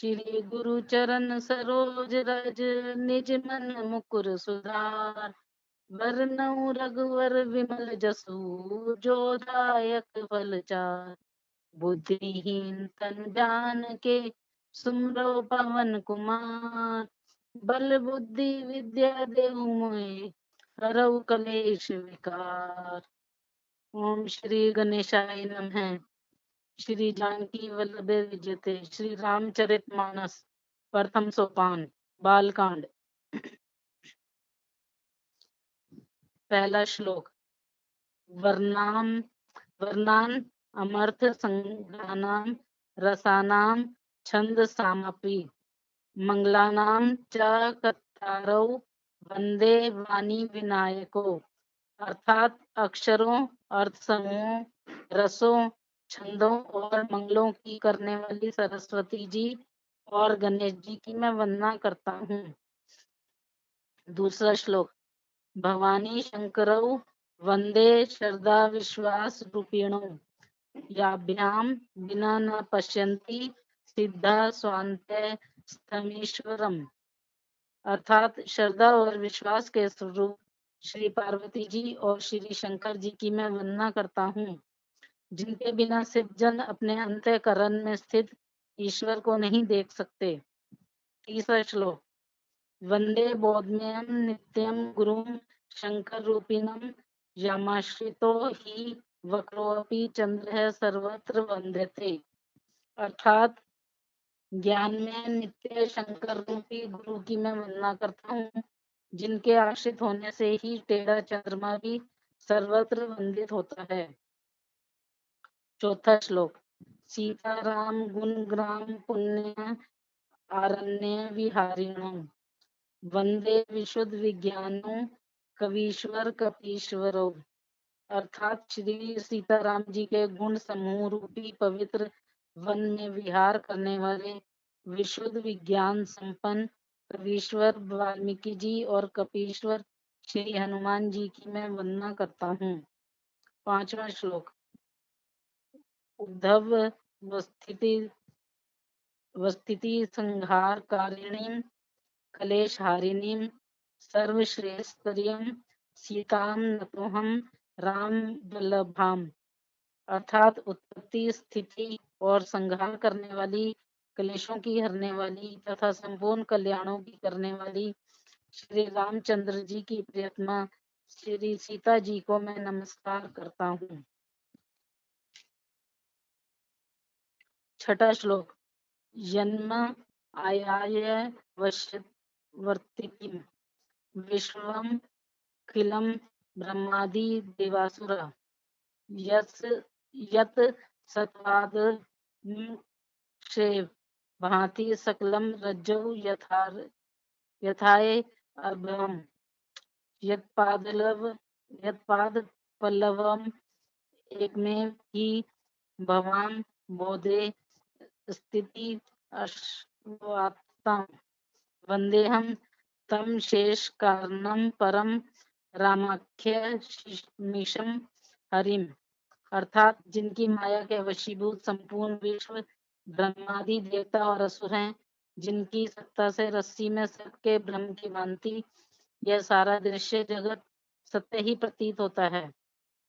श्री गुरु चरण सरोज रज, निज मन मुकुर सुधार। बरनउँ रघुवर विमल जसु, जो दायक फल चार। बुद्धिहीन तन जान के, सुमरो पवन कुमार। बल बुद्धि विद्या देहु मोहि, हरऊ कलेश विकार। ओम श्री गणेशाय नमः। श्री जानकी वल्लभ विजयते। श्री रामचरितमानस प्रथम सोपान बालकांड। पहला श्लोक। वर्णाम वर्णान अमर्थ संज्ञानाम रसानाम छंद सामपि मंगलानाम च कत्तारौ वंदे वाणी विनायको। अर्थात अक्षरों, अर्थ समूहों, रसों, छंदों और मंगलों की करने वाली सरस्वती जी और गणेश जी की मैं वंदना करता हूँ। दूसरा श्लोक। भवानी शंकरौ वंदे श्रद्धा विश्वास रूपिणौ। याभ्याम बिना न पश्यन्ति सिद्धा स्वान्ते स्थमीश्वरम। अर्थात श्रद्धा और विश्वास के स्वरूप श्री पार्वती जी और श्री शंकर जी की मैं वंदना करता हूँ, जिनके बिना सिद्धजन अपने अंतःकरण में स्थित ईश्वर को नहीं देख सकते। तीसरा श्लोक। वंदे बोधमयं नित्यं गुरुं शंकर रूपिणं। यमाश्रितो ही वक्रोऽपि चंद्रः सर्वत्र वंद्यते। अर्थात ज्ञान में नित्य शंकर रूपी गुरु की मैं वंदना करता हूँ, जिनके आश्रित होने से ही टेढ़ा चंद्रमा भी सर्वत्र वंदित होता है। चौथा श्लोक। सीताराम गुण ग्राम पुण्य आरण्य विहारिणो। वंदे विशुद्ध विज्ञानो कवीश्वर कपीश्वरो। अर्थात श्री सीताराम जी के गुण समूह रूपी पवित्र वन में विहार करने वाले विशुद्ध विज्ञान संपन्न कवीश्वर वाल्मीकि जी और कपीश्वर श्री हनुमान जी की मैं वंदना करता हूँ। पांचवा श्लोक। उद्धव वस्थिति संहार कारिणीं कलेशहारिणीं सर्वश्रेष्ठतरीं सीतां नतोहम राम वल्लभाम। अर्थात उत्पत्ति स्थिति और संहार करने वाली, कलेशों की हरने वाली तथा संपूर्ण कल्याणों की करने वाली श्री रामचंद्र जी की प्रियतमा श्री सीता जी को मैं नमस्कार करता हूँ। छठा श्लोक। जन्म आयाय वर्तिकीम विश्वम खिलम ब्रह्मादि देवासुरा। यत सत्वाद से भांति सकलम रज्जौ यथाय अभ्रम। यत्पाद पल्लवम एकमेव ही भवान बोधे स्थिति अश्वात्तम। वंदेहम तम शेष कारणम परम रामाख्य मीशम हरिम। अर्थात जिनकी माया के वशीभूत संपूर्ण विश्व ब्रह्मादि देवता और असुर हैं, जिनकी सत्ता से रस्सी में सर्प के भ्रम की भांति यह सारा दृश्य जगत सत्य ही प्रतीत होता है,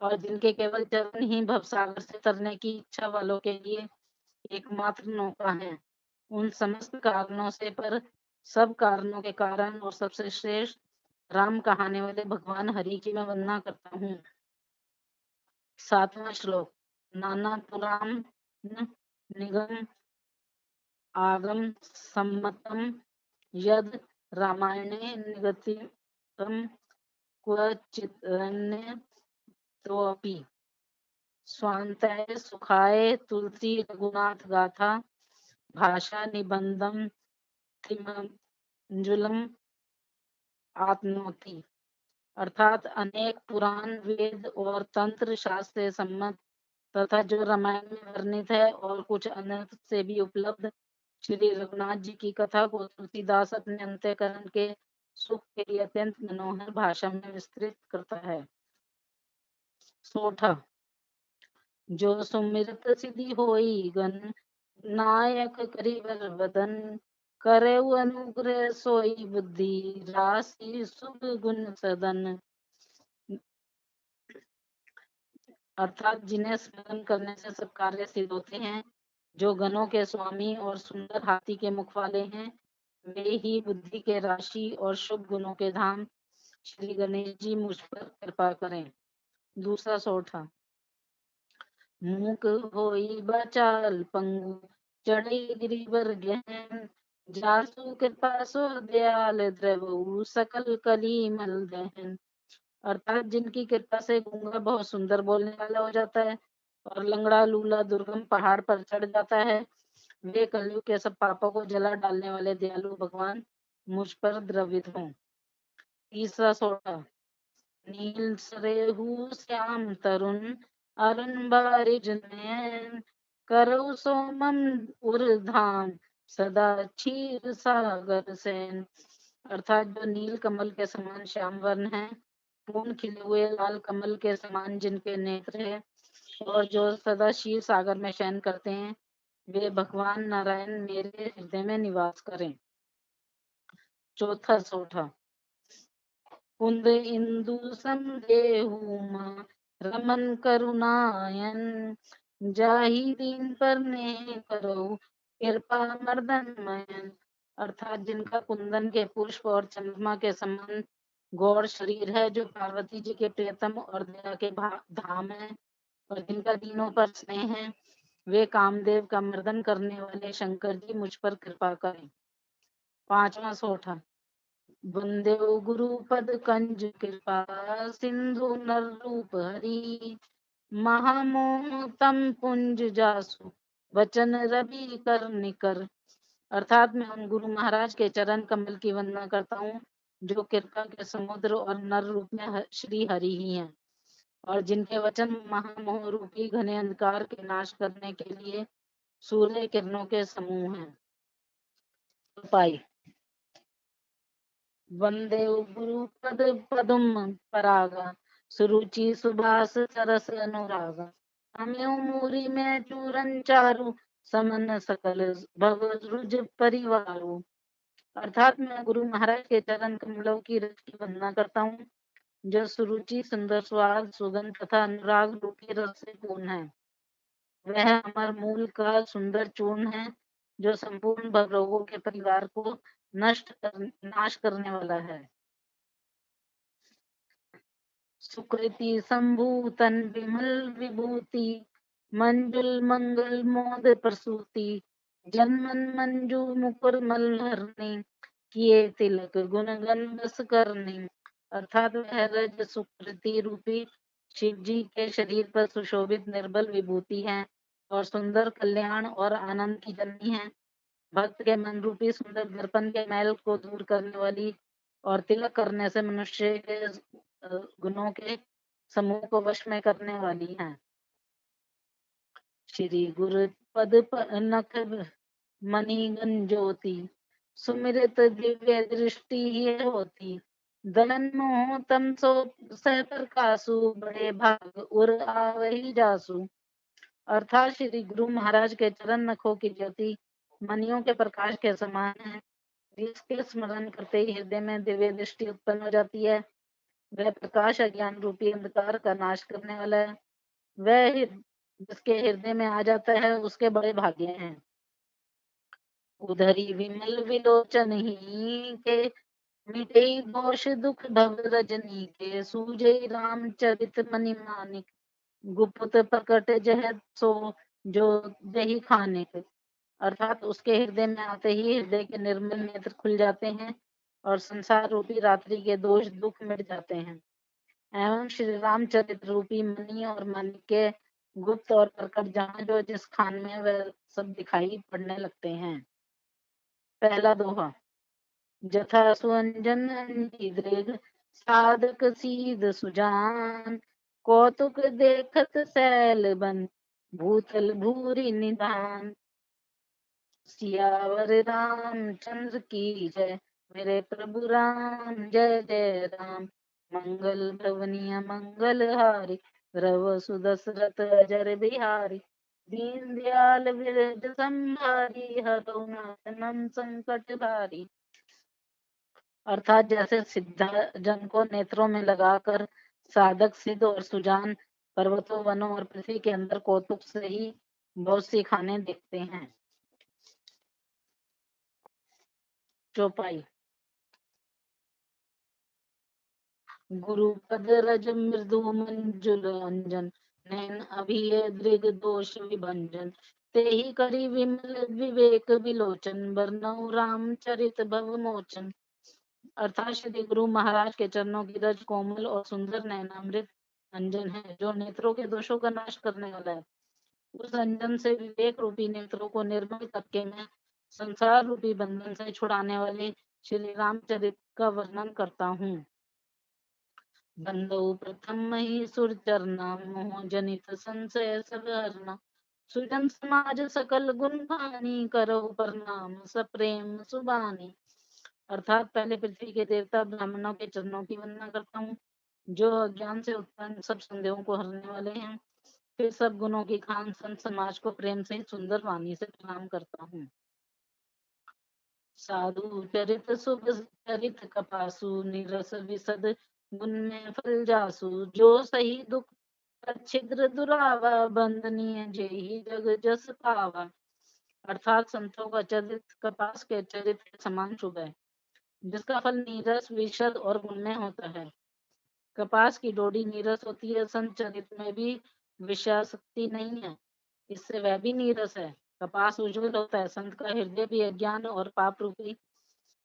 और जिनके केवल चरण ही भवसागर से तरने की इच्छा वालों के लिए एकमात्र नौका है, उन समस्त कारणों से पर सब कारणों के कारण और सबसे श्रेष्ठ राम कहाने वाले भगवान हरि की मैं वंदना करता हूँ। सातवां श्लोक। नाना पुराण निगम आगम सम्मतम यद रामायणे निगदितम क्वचिदन्य तोऽपि। स्वान्ताय सुखाय तुलसी रघुनाथ गाथा भाषा निबंधम त्रिमंजुलम आत्मोति। अर्थात अनेक पुराण वेद और तंत्र शास्त्र से सम्मत तथा जो रामायण में वर्णित है और कुछ अन्य से भी उपलब्ध श्री रघुनाथ जी की कथा को तुलसीदास अपने अंतःकरण के सुख के लिए अत्यंत मनोहर भाषा में विस्तृत करता है। सोठा। जो सुमिरत सिद्धि होई गन नायक करिवर वदन, करऊ अनुग्रह सोई बुद्धि, राशि शुभ गुण सदन। अर्थात जिन्हें स्मरण करने से सब कार्य सिद्ध होते हैं, जो गणों के स्वामी और सुंदर हाथी के मुख वाले हैं, वे ही बुद्धि के राशि और शुभ गुणों के धाम। श्री गणेश जी मुझ पर कृपा करें। दूसरा सोठा। मूक होई बचाल पंगु, चढ़ी गिरिवर गहन, जासु कृपा सो दयाल, द्रवहु सकल कली मल दहन। अर्थात जिनकी कृपा से गूंगा बहुत सुंदर बोलने वाला हो जाता है और लंगड़ा लूला दुर्गम पहाड़ पर चढ़ जाता है, वे कलयुग के सब पापों को जला डालने वाले दयालु भगवान मुझ पर द्रवित हों। तीसरा सोटा। नील सरेहू श्याम तरुण, अरुण बारिज नयन, करऊ सोमम उर्धाम, सदा क्षीर सागर सेन। अर्थात जो नील कमल के समान श्याम वर्ण है, पूर्ण खिले हुए लाल कमल के समान जिनके नेत्र है, और जो सदा क्षीर सागर में शयन करते हैं, वे भगवान नारायण मेरे हृदय में निवास करें। चौथा सोठा। कुंद इंदु संदेहु मा, रमन करुणायन, जाहि दीन पर ने करो, कृपा मर्दन मयन। अर्थात जिनका कुंदन के पुष्प और चंद्रमा के समान गौर शरीर है, जो पार्वती जी के प्रियतम और दया के धाम है, और जिनका दीनों पर स्नेह है, वे कामदेव का मर्दन करने वाले शंकर जी मुझ पर कृपा करें। पांचवा सोठा। बंदे गुरु पद कंज कृपा, सिंधु नर रूप हरि, महामोह तम पुंज जासु, वचन रवि कर निकर। अर्थात मैं उन गुरु महाराज के चरण कमल की वंदना करता हूँ, जो कृपा के समुद्र और नर रूप में श्री हरि ही हैं, और जिनके वचन महामोह रूपी घने अंधकार के नाश करने के लिए सूर्य किरणों के समूह हैं। उपाय। वंदे गुरु पद पदुम परागा, सुरुचि सुभाष सरस अनुरागा, अम्यो मूरी में चूरन चारु, समन सकल भव रुज परिवारु। अर्थात मैं गुरु महाराज के चरण कमलों की रज की वंदना करता हूँ, जो सुरुचि सुंदर स्वाद सुगंध तथा अनुराग रूपी रस से पूर्ण है। वह अमर मूल का सुंदर चूर्ण है, जो संपूर्ण भवरोगों के परिवार को नाश करने वाला है। सुकृति संभूतन विमल विभूति, मंजुल मंगल मोद प्रसूति, जन्मन मंजू मुकुर मल्हरणी, किए तिलक गुण गण बस करनी। अर्थात वह रज सुकृति रूपी शिव जी के शरीर पर सुशोभित निर्बल विभूति है, और सुंदर कल्याण और आनंद की जननी है। भक्त के मन रूपी सुंदर दर्पण के मैल को दूर करने वाली, और तिलक करने से मनुष्य के गुणों के समूह को वश में करने वाली है। श्री गुरु पद नख मणिगण ज्योति, सुमिरत दिव्य दृष्टि ये होती, दलन मोह तम सो सह प्रकाशु, बड़े भाग उर आवहि जासु। अर्थात श्री गुरु महाराज के चरण नखों की ज्योति मणियों के प्रकाश के समान है, जिसके स्मरण करते ही हृदय में दिव्य दृष्टि उत्पन्न हो जाती है। वह प्रकाश अज्ञान रूपी अंधकार का नाश करने वाला है। वह जिसके हृदय में आ जाता है, उसके बड़े भाग्य हैं। उधरी विमल विलोचन ही के, मिटे दोष दुख भव रजनी के, सूझे रामचरित मनि मानिक, गुप्त प्रकट जह सो जो जही खानिक। अर्थात उसके हृदय में आते ही हृदय के निर्मल नेत्र खुल जाते हैं, और संसार रूपी रात्रि के दोष दुख मिट जाते हैं, एवं श्री रामचरित रूपी मणि और मन के गुप्त और प्रकट जहाँ जो जिस खान में वह सब दिखाई पड़ने लगते हैं। पहला दोहा। जथा सुअंजन दृग, साधक सीध सुजान, कौतुक देखत सैल बन, भूतल भूरि निधान। सियावर रामचंद्र की जय, मेरे प्रभु राम जय जय राम। मंगल भवनीय मंगल हारी, रव सुदशरथ अजर बिहारी। दीन दयाल विरज संभारी, हरौ नाथ मम संकट भारी। अर्थात जैसे सिद्ध जन को नेत्रों में लगाकर साधक सिद्ध और सुजान पर्वतों, वनों और पृथ्वी के अंदर कौतुक से ही बहुत सी खाने देखते हैं। चौपाई। गुरुपद रज मृदु मंजुल अंजन, नैन अभिय दृग दोष विभंजन। तेहि करि विमल विवेक विलोचन, बरनउँ रामचरित भव मोचन। अर्थात श्री गुरु महाराज के चरणों की रज कोमल और सुंदर नैनामृत अंजन है, जो नेत्रों के दोषों का नाश करने वाला है। उस अंजन से विवेक रूपी नेत्रों को निर्मल करके मैं संसार रूपी बंधन से छुड़ाने वाले श्री रामचरित का वर्णन करता हूँ। बंदौ प्रथम मही सुर चरना, मोह जनित संशय सब हरना। सुजन समाज सकल गुण भानी, करो प्रणाम सप्रेम सुबानी। अर्थात पहले पृथ्वी के देवता ब्राह्मणों के चरणों की वंदना करता हूँ, जो अज्ञान से उत्पन्न सब संदेहों को हरने वाले हैं। फिर सब गुणों की खान संत समाज को प्रेम से सुंदर वाणी से प्रणाम करता हूँ। साधु चरित शुभ चरित कपासु, निरस विसद गुण में फल जासु। जो सही दुख छिद्र दुरावा, बंदनीय जेहि जग जस पावा। अर्थात संतों का चरित कपास के चरित के समान शुभ है, जिसका फल नीरस विशद और गुण में होता है। कपास की डोडी नीरस होती है, संत चरित में भी विषयासक्ति नहीं है, इससे वह भी नीरस है। कपास उज्ज्वल होता है, संत का हृदय भी अज्ञान और पाप रूपी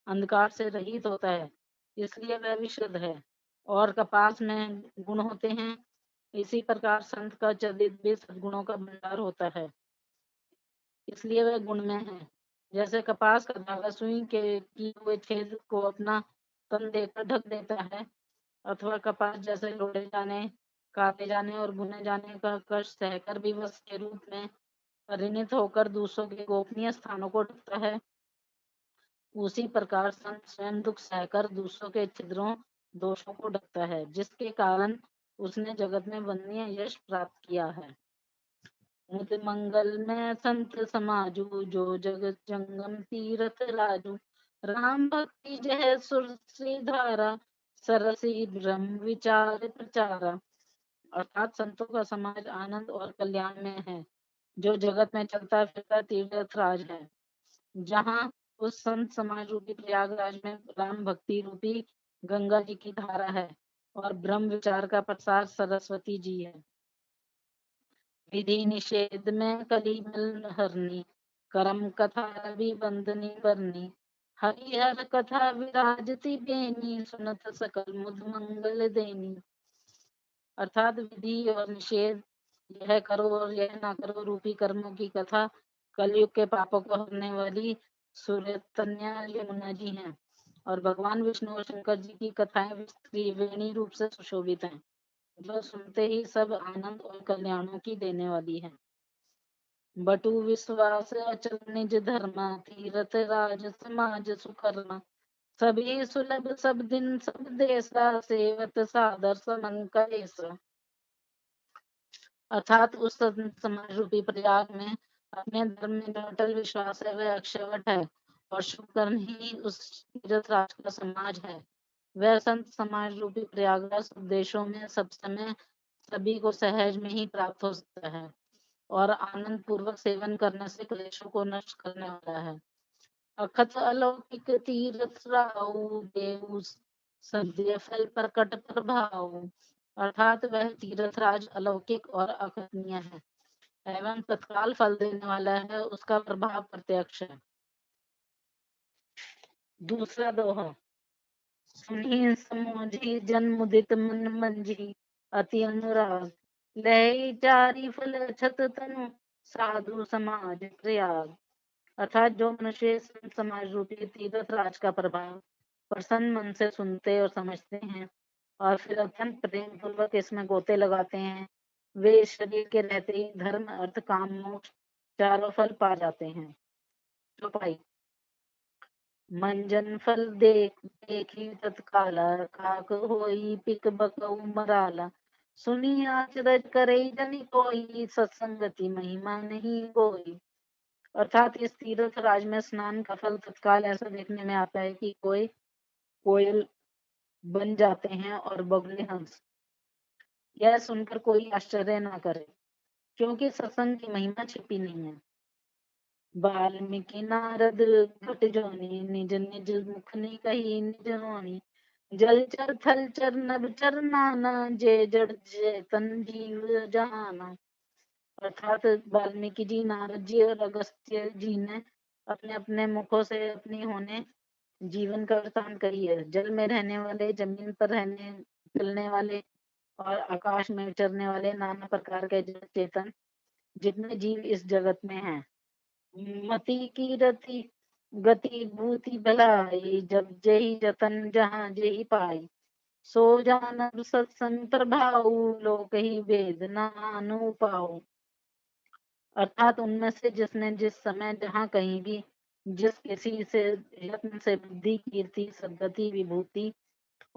अंधकार से रहित होता है, इसलिए वह विशुद्ध है। और कपास में गुण होते हैं, इसी प्रकार संत का चरित भी सद्गुणों का भंडार होता है, इसलिए वह गुण में है। जैसे कपास का धागा सुई के किए हुए छेद को अपना तन देकर ढक देता है, अथवा कपास जैसे लोढ़े जाने, काटे जाने और भुने जाने का कष्ट सहकर भी वस्त्र के रूप में परिणत होकर दूसरों के गोपनीय स्थानों को ढकता है, उसी प्रकार संत स्वयं दुख सहकर दूसरों के छिद्रों दोषों को ढकता है, जिसके कारण उसने जगत में वंदनीय यश प्राप्त किया है। मुद मंगल में संत समाजू, जो जगत जंगम तीरथ राजू। राम भक्ति जय सुर श्रीधारा, सरसी ब्रह्म विचार प्रचारा। अर्थात संतों का समाज आनंद और कल्याण में है, जो जगत में चलता फिरता तीर्थ राज है। जहाँ उस संत समाज रूपी प्रयागराज में राम भक्ति रूपी गंगा जी की धारा है और ब्रह्म विचार का प्रसार सरस्वती जी है। विधि निषेध में कलिमल हरनी, करम कथा रवि बंदनी बरनी। हरिहर कथा विराजती बेनी, सुनत सकल मुद मंगल देनी। अर्थात विधि और निषेध, यह करो और यह ना करो रूपी कर्मों की कथा कलयुग के पापों को हरने वाली सूर्यतन्या यमुना जी हैं, और भगवान विष्णु और शंकर जी की कथाएं त्रिवेणी रूप से सुशोभित हैं, जो सुनते ही सब आनंद और कल्याणों की देने वाली है। बटु विश्वास अचल निज धर्मा, तीरथ राज समाज सुकर्मा। सभी सुलभ सब दिन सब देसा, सेवत सादर समन कलेसा। अर्थात उस समाज रूपी प्रयाग में अपने धर्म में जो अटल विश्वास है वह अक्षयवट है, और शुभ कर्म ही उस तीर्थ राज का समाज है। वह संत समाज रूपी प्रयागराज सब देशों में सब समय सभी को सहज में ही प्राप्त हो सकता है, और आनंद पूर्वक सेवन करने से क्लेशों को नष्ट करने वाला है। अखत अलौकिक तीर्थ राउ, देव सद्य फल प्रकट प्रभाव। अर्थात वह तीर्थराज अलौकिक और अकथनीय है एवं तत्काल फल देने वाला है, उसका प्रभाव प्रत्यक्ष है। दूसरा दोहा। सुनी समझी जन मुदित मन मंजी, अति अनुराग। लय चारी फल छत तनु, साधु समाज प्रयाग। अर्थात जो मनुष्य संत समाज रूपी तीर्थ राज का प्रभाव प्रसन्न मन से सुनते और समझते हैं, और फिर अत्यंत प्रेम पूर्वक इसमें गोते लगाते हैं, वे इस शरीर के रहते ही धर्म अर्थ काम मोक्ष चारों फल पा जाते हैं। चौपाई। मंजन फल देख देखी तत्काला, खाक होई पिक बकऊ मराला। सुनी आचरज करे जनि कोई, सत्संगति महिमा नहीं कोई। अर्थात इस तीर्थ राज में स्नान का फल तत्काल ऐसा देखने में आता है कि कोई कोयल बन जाते हैं और बगुले हंस। यह सुनकर कोई आश्चर्य ना करे, क्योंकि सत्संग की महिमा छिपी नहीं है। वाल्मीकि नारद घट जोनी, निज निज मुख ने कही निज वाणी। जलचर थलचर नभचर नाना, जे जड़ चेतन जीव जहाना। अर्थात वाल्मीकि जी, नारद जी और अगस्त्य जी ने अपने अपने मुखों से अपनी होने जीवन का वृतांत कही है। जल में रहने वाले, जमीन पर रहने चलने वाले और आकाश में विचरने वाले नाना प्रकार के जड़ चेतन जितने जीव इस जगत में हैं। मति की रति गति भूति भलाई, जब जेहि जतन जहाँ जेहि पाई। सो जानब सत्संग प्रभाऊ, लोक ही वेद नानु पाऊ। अर्थात उनमें से जिसने जिस समय जहाँ कहीं भी जिस किसी से यत्न से बुद्धि कीर्ति सद्गति विभूति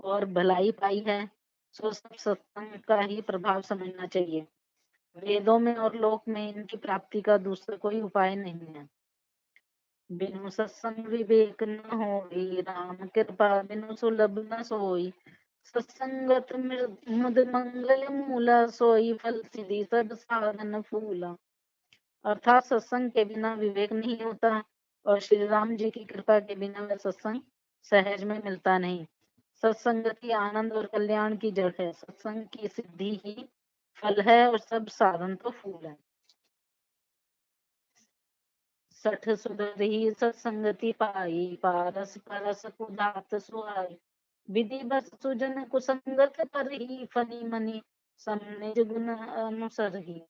और भलाई पाई है, सो सब सत्संग का ही प्रभाव समझना चाहिए। वेदों में और लोक में इनकी प्राप्ति का दूसरा कोई उपाय नहीं है। बिनु सत्संग विवेक न होई, राम कृपा बिनु सुलभ न सोई। सत्संगत मुद मंगल मूला, सोई फल सिद्धि सब साधन फूला। अर्थात सत्संग के बिना विवेक नहीं होता और श्री राम जी की कृपा के बिना वह सत्संग सहज में मिलता नहीं। सत्संगति आनंद और कल्याण की जड़ है। सत्संग की सिद्धि ही फल है और सब साधन तो फूल है। सठ सुधरी सत्संगति पाई, पारस परस कुदात सुहाई। विधि बस सुजन कुसंगत पर ही, फनी मनी सम निज गुण अनुसर ही।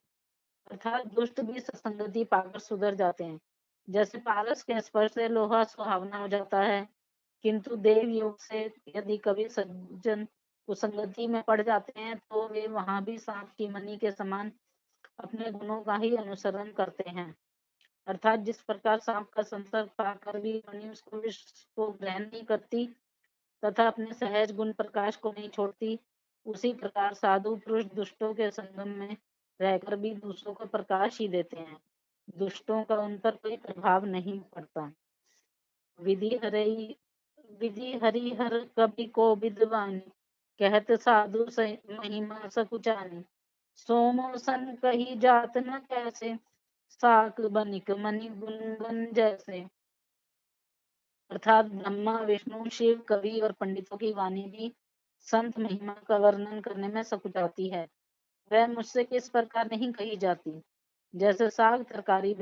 अर्थात दुष्ट भी सत्संगति पाकर सुधर जाते हैं। जैसे पारस के स्पर्श से लोहा सुहावना हो जाता है, किंतु देव योग से यदि कभी सज्जन कुसंगति में पड़ जाते हैं तो वे वहां भी सांप की मणि के समान अपने गुणों का ही अनुसरण करते हैं। अर्थात जिस प्रकार सांप का संसर्ग पाकर भी मणि उसको विष को ग्रहण नहीं करती तथा अपने सहज गुण प्रकाश को नहीं छोड़ती, उसी प्रकार साधु पुरुष दुष्टों के संगम में रहकर भी दूसरों को प्रकाश ही देते हैं। दुष्टों का उन पर कोई प्रभाव नहीं पड़ता। विधि हरिहर कवि को विद्वानी, कहत साधु महिमा सकुचानी। सोमो सन कही जात न कैसे, साक बनिक मणि गुनगुन जैसे। अर्थात ब्रह्मा विष्णु शिव कवि और पंडितों की वाणी भी संत महिमा का वर्णन करने में सकुचाती है। वह मुझसे किस प्रकार नहीं कही जाती, जैसे साग तरकारी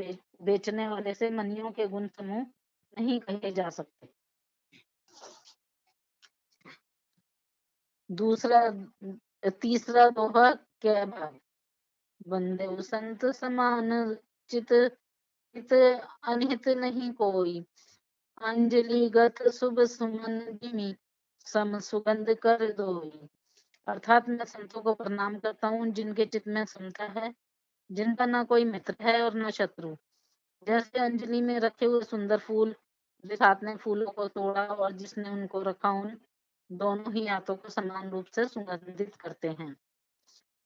बेचने वाले से मनियों के गुण समूह नहीं कहे जा सकते। दूसरा तीसरा दोहा क्या भाव। वंदे संत समान, चित हित अनहित नहीं कोई। अंजलि गत शुभ सुमन जिमि, सम सुगंध कर दोई। अर्थात मैं संतों को प्रणाम करता हूँ जिनके चित्त में समता है, जिनका ना कोई मित्र है और न शत्रु। जैसे अंजलि में रखे हुए सुंदर फूल, जिस हाथ ने फूलों को तोड़ा और जिसने उनको रखा, उन दोनों ही हाथों को समान रूप से सुगंधित करते हैं।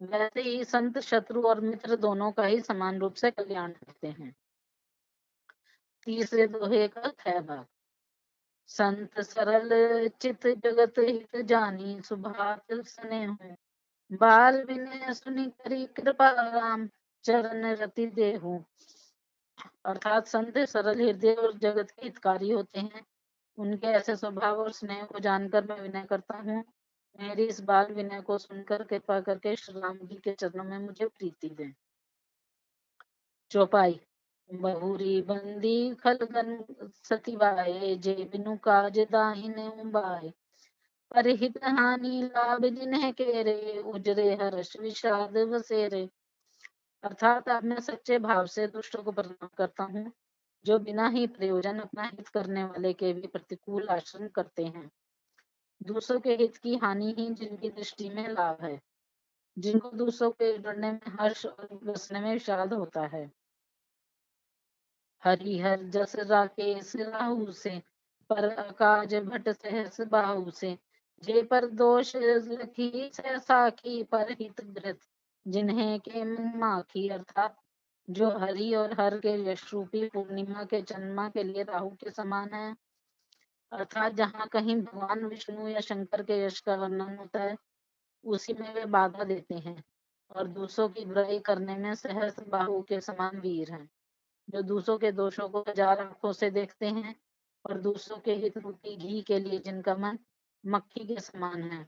वैसे ही संत शत्रु और मित्र दोनों का ही समान रूप से कल्याण करते हैं। तीसरे दोहे का ख भाग। संत सरल चित जगत हित जानी, सुभात स्नेह बाल विनय सुनि करी कृपा राम, चरण रति देहु। अर्थात संत सरल हृदय और जगत के हितकारी होते हैं। उनके ऐसे स्वभाव और स्नेह को जानकर मैं विनय करता हूँ। मेरी इस बाल विनय को सुनकर कृपा करके श्री राम जी के चरणों में मुझे प्रीति दें। चौपाई। बहुरी बंदी खलगन सतिवाए, जे बिनु काज दाहिने उबाए। पर हित हानि लाभ जिन्हें केरे, उजरे हर्ष विषाद बसेरे। अर्थात अब मैं सच्चे भाव से दुष्टों को प्रणाम करता हूँ, जो बिना ही प्रयोजन अपना हित करने वाले के भी प्रतिकूल आचरण करते हैं। दूसरों के हित की हानि ही जिनकी दृष्टि में लाभ है, जिनको दूसरों के डरने में हर्ष और बसने में विषाद होता है। हरिहर जस राकेश राहु से, पर अकाज भट सहस बाहु से। जे पर दोष लखी साखी पर हित ग्रत, जिन्हें के मन माखी। अर्थात जो हरि और हर के यश रूपी पूर्णिमा के चंद्रमा के लिए राहु के समान है। अर्थात जहाँ कहीं भगवान विष्णु या शंकर के यश का वर्णन होता है, उसी में वे बाधा देते हैं और दूसरों की बुराई करने में सहस्त्र बाहु के समान वीर हैं, जो दूसरों के दोषों को हजार आंखों से देखते हैं और दूसरों के हित रूपी घी के लिए जिनका मन मक्खी के समान है।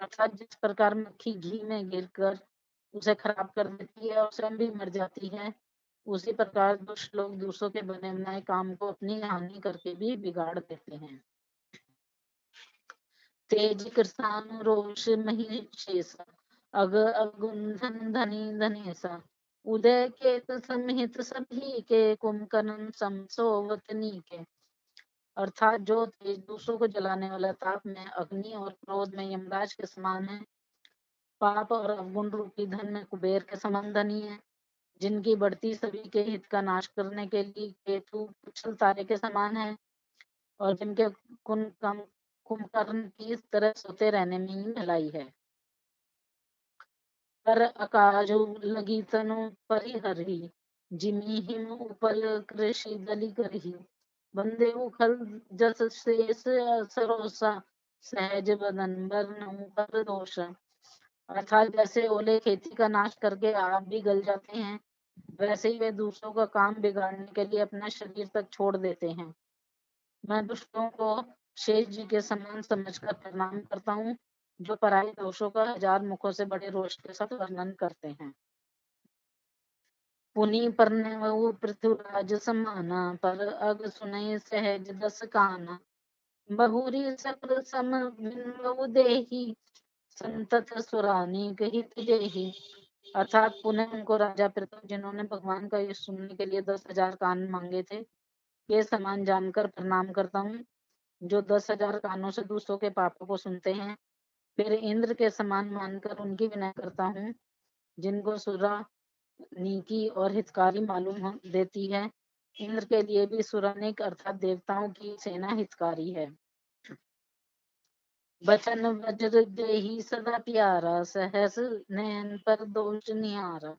अर्थात जिस प्रकार मक्खी घी में गिरकर उसे खराब कर देती है और स्वयं भी मर जाती है, उसी प्रकार दुष्ट लोग दूसरों के बने बनाए काम को अपनी हानि करके भी बिगाड़ देते हैं। तेज कृसान रोष महिषेसा, अग अगुंधन धनी धनेसा, उदय के समित सभी के कुंभकर्ण समसोवतनी के। अर्थात जो तेज दूसरों को जलाने वाला ताप में अग्नि और क्रोध में यमराज के समान है, पाप और अवगुण रूपी धन में कुबेर के समान धनी है, जिनकी बढ़ती सभी के हित का नाश करने के लिए केतु कुशल तारे के समान है और जिनके कुंभकर्ण की इस तरह सोते रहने में ही भलाई है। पर अकाजु लगी तनु परिहरही, जिमी हिम उपल कृषि दली करही, बंदे उखल जस शेष सरोसा, सहज बदन बरनऊ कर दोष। अर्थात जैसे ओले खेती का नाश करके आप भी गल जाते हैं, वैसे ही वे दूसरों का काम बिगाड़ने के लिए अपना शरीर तक छोड़ देते हैं। मैं दुष्टों को शेष जी के समान समझकर प्रणाम करता हूँ, जो पराई दोषों का हजार मुखों से बड़े रोष के साथ वर्णन करते हैं। पुनि परने वो पृथ्वीराज समाना, पर अग सुनई सहज दस काना, बहुरी सकल सम बिन देही, संतत सुरानी कहित जेहि। अर्थात पुनः उनको राजा पृथु, जिन्होंने भगवान का यश सुनने के लिए 10,000 कान मांगे थे, के समान जानकर प्रणाम करता हूँ, जो 10,000 कानों से दूसरों के पापों को सुनते हैं। फिर इंद्र के समान मानकर उनकी विनय करता हूँ, जिनको सुरा नीकी और हितकारी मालूम देती है। इंद्र के लिए भी सुरानिक अर्थात देवताओं की सेना हितकारी है। बचन वज्र देहि सदा प्यारा, सहस नयन पर दोष निहारा,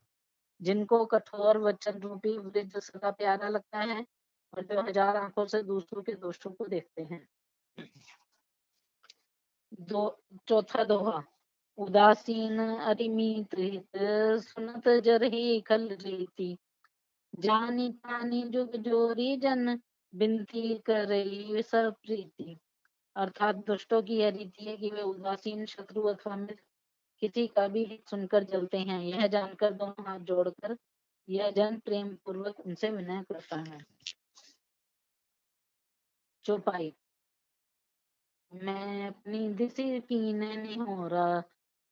जिनको कठोर वचन रूपी वृद्ध सदा प्यारा लगता है और जो हजार आंखों से दूसरों के दोषों को देखते हैं। चौथा दोहा। उदासीन अरिमित हित, सुनत जरहि खल रीति, जानी पानी जुग जोरी जन, बिनती करई सब प्रीति। अर्थात दुष्टों की यह रीति है कि वे उदासीन शत्रु अथवा मित्र किसी का भी हित सुनकर जलते हैं। यह जानकर दोनों हाथ जोड़कर यह जन प्रेम पूर्वक उनसे विनय करता है। चौपाई। मैं अपनी दिसी कीने निहोरा,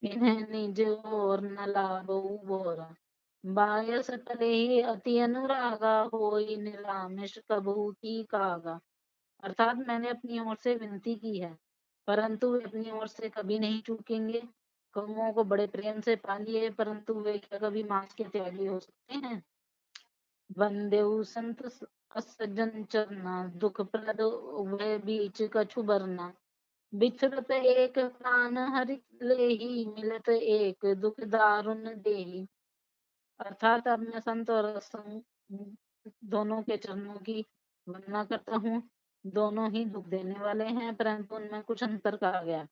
इन्हें निज और न लाभो बोरा, बायस तले ही अति अनुरागा, होई निरामिष कबहू की कागा। अर्थात मैंने अपनी ओर से विनती की है, परंतु वे अपनी ओर से कभी नहीं चूकेंगे। कौओं को बड़े प्रेम से पालिए, परंतु वे क्या कभी मांस के त्यागी हो सकते हैं। वंदेउ संत असजन चरना, दुख प्रद वे बीच कछु बरना, बिछड़त एक प्राण हरि लेहि, मिलत एक दुख दारुण देहि। अर्थात अब मैं संत और असंत दोनों के चरणों की वंदना करता हूँ। दोनों ही दुख देने वाले हैं, परंतु उनमें कुछ अंतर कहा गया।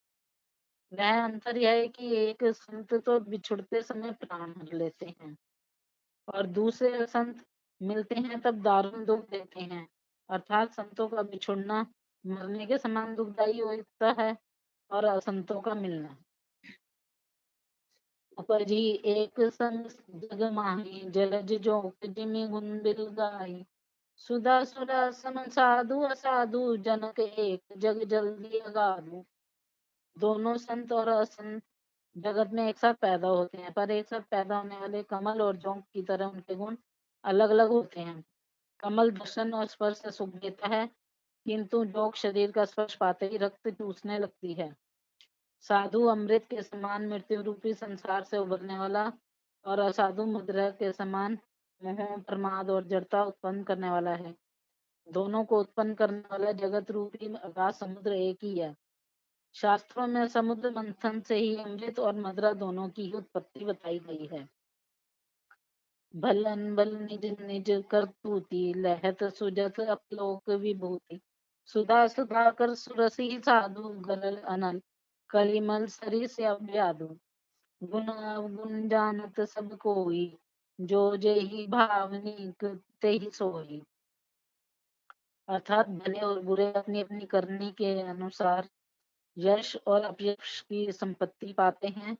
वह अंतर यह है कि एक संत तो बिछुड़ते समय प्राण हर लेते हैं और दूसरे संत मिलते हैं तब दारुण दुख देते हैं। अर्थात संतों का बिछुड़ना मरने के समान दुखदायी होता है और असंतों का मिलना। उपजी एक संग जग माही, जलज जोक जिमि गुण बिल गाई, सुधा सुरा सम साधु असाधु, जनक एक जग जल्दी अगाधु। दोनों संत और असंत जगत में एक साथ पैदा होते हैं, पर एक साथ पैदा होने वाले कमल और जोंक की तरह उनके गुण अलग अलग होते हैं। कमल दर्शन और स्पर्श से सुख देता है, किंतु जोंक शरीर का स्पर्श पाते ही रक्त चूसने लगती है। साधु अमृत के समान मृत्यु रूपी संसार से उबरने वाला और असाधु मुद्रा के समान मोह प्रमाद और जड़ता उत्पन्न करने वाला है। दोनों को उत्पन्न करने वाला जगत रूपी अगाध समुद्र एक ही है। शास्त्रों में समुद्र मंथन से ही अमृत और मदिरा दोनों की ही उत्पत्ति बताई गई है। भलन बल निज निज करतूती, लहत सुजत अपलोक विभूति। सुधा सुधाकर सुरसी साधु, गरल अनल कलिमल सरिस अव्याधु। गुण अवगुण जानत सब कोई, जो जेहि भावनिक तेहि सोई। अर्थात भले और बुरे अपनी अपनी करनी के अनुसार यश और अपयश की संपत्ति पाते हैं।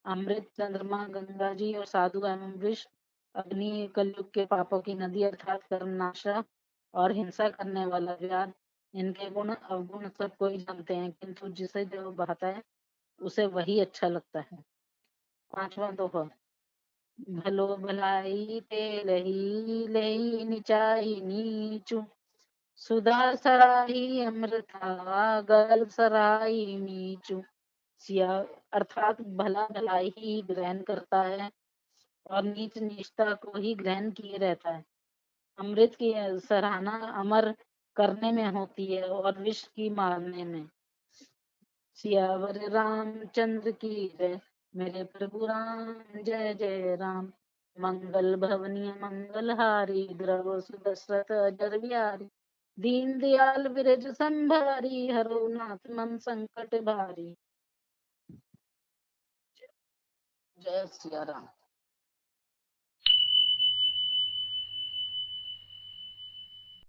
अमृत, चंद्रमा, गंगा जी और साधु एवं विष, अग्नि कलयुग के पापों की नदी अर्थात कर्मनाशा और हिंसा करने वाला व्याध, इनके गुण अवगुण सब कोई जानते हैं, किंतु जिसे जो बहता है उसे वही अच्छा लगता है। पांचवा दोहा। भलो भलाई ते लही लही नीचाई नीचू, सुधा सराही अमृता गल सराही नीचू। सिया अर्थात भला भलाई ही ग्रहण करता है और नीच नीचता को ही ग्रहण किए रहता है। अमृत की सराहना अमर करने में होती है और विष की मारने में। सियावर रामचंद्र की जय, मेरे प्रभु राम जय जय राम। मंगल भवनीय मंगलहारी, द्रव सुदशरथ अजर बिहारी। दीन दयाल विरज संभारी, हरो नाथ मन संकट भारी। जय सिया राम।